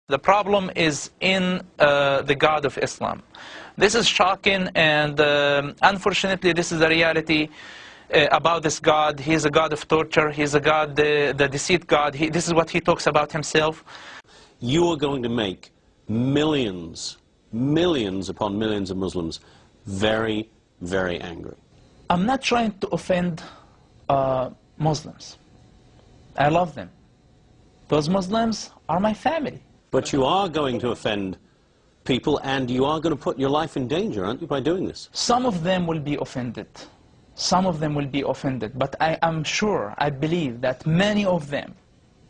The problem is in the God of Islam. This is shocking, and unfortunately this is the reality about this God. He is a God of torture. He is a God, the deceit God. This is what he talks about himself. You are going to make millions upon millions of Muslims very, very angry. I'm not trying to offend Muslims. I love them. Those Muslims are my family. But you are going to offend people, and you are going to put your life in danger, aren't you, by doing this? Some of them will be offended. Some of them will be offended. But I am sure, I believe that many of them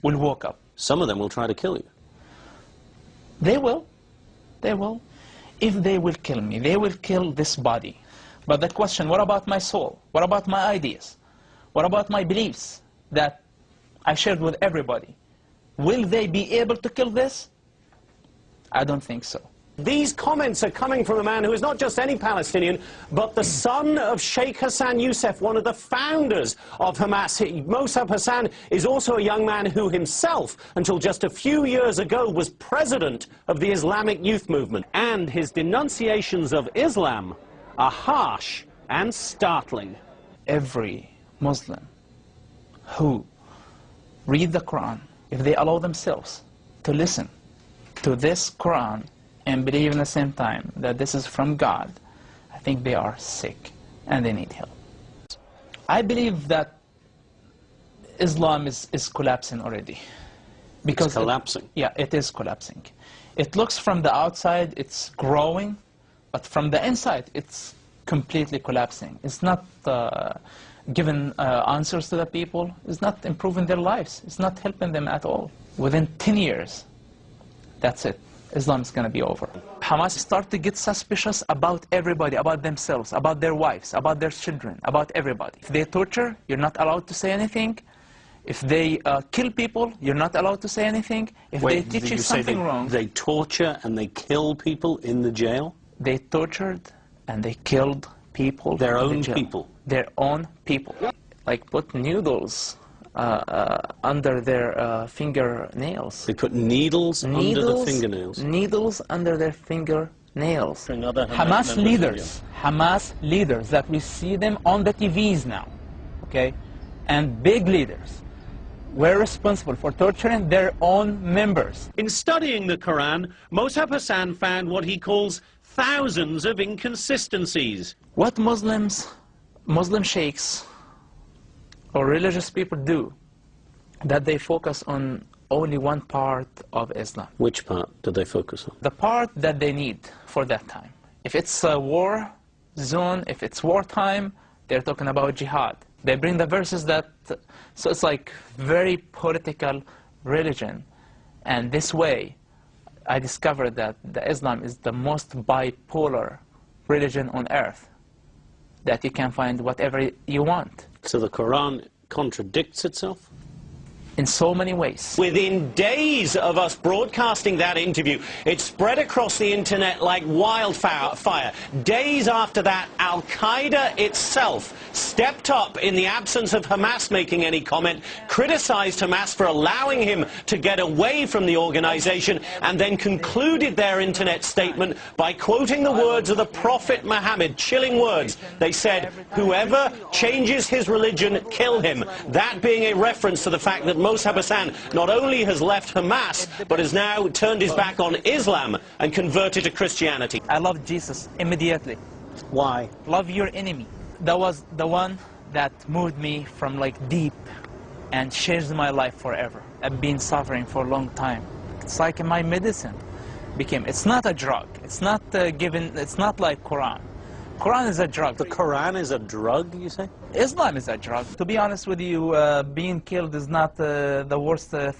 will wake up. Some of them will try to kill you. They will. They will. If they will kill me, they will kill this body. But the question, what about my soul? What about my ideas? What about my beliefs that I shared with everybody? Will they be able to kill this? I don't think so. These comments are coming from a man who is not just any Palestinian, but the son of Sheikh Hassan Yousef, one of the founders of Hamas. Mosab Hassan is also a young man who himself, until just a few years ago, was president of the Islamic youth movement. And his denunciations of Islam are harsh and startling. Every Muslim who read the Quran, if they allow themselves to listen to this Quran and believe in the same time that this is from God, I think they are sick and they need help. I believe that Islam is collapsing already. Because it's collapsing? It is collapsing. It looks from the outside, it's growing, but from the inside, it's completely collapsing. It's not giving answers to the people. It's not improving their lives. It's not helping them at all. Within 10 years, that's it. Islam is going to be over. Hamas start to get suspicious about everybody, about themselves, about their wives, about their children, about everybody. If they torture, you're not allowed to say anything. If they kill people, you're not allowed to say anything. If they teach you something wrong... They torture and they kill people in the jail? They tortured and they killed people. Their own people? Their own people. Like put needles under their fingernails. They put needles under the fingernails? Needles under their fingernails. Hamas leaders that we see them on the TVs now, okay, and big leaders were responsible for torturing their own members. In studying the Quran, Mosab Hassan found what he calls thousands of inconsistencies. What Muslim sheikhs or religious people do, that they focus on only one part of Islam. Which part do they focus on? The part that they need for that time. If it's a war zone, if it's wartime, they're talking about jihad. They bring the verses that, so it's like very political religion. And this way, I discovered that the Islam is the most bipolar religion on earth, that you can find whatever you want. So the Quran contradicts itself? In so many ways. Within days of us broadcasting that interview, it spread across the internet like wildfire. Days after that, Al-Qaeda itself stepped up in the absence of Hamas making any comment, criticized Hamas for allowing him to get away from the organization, and then concluded their internet statement by quoting the words of the Prophet Muhammad, chilling words. They said, "Whoever changes his religion, kill him." That being a reference to the fact that Mosab Hassan not only has left Hamas, but has now turned his back on Islam and converted to Christianity. I love Jesus immediately. Why? Love your enemy. That was the one that moved me from like deep and changed my life forever. I've been suffering for a long time. It's like my medicine became. It's not a drug. It's not given. It's not like Quran. Quran is a drug. The Quran is a drug, you say? Islam is a drug. To be honest with you, being killed is not the worst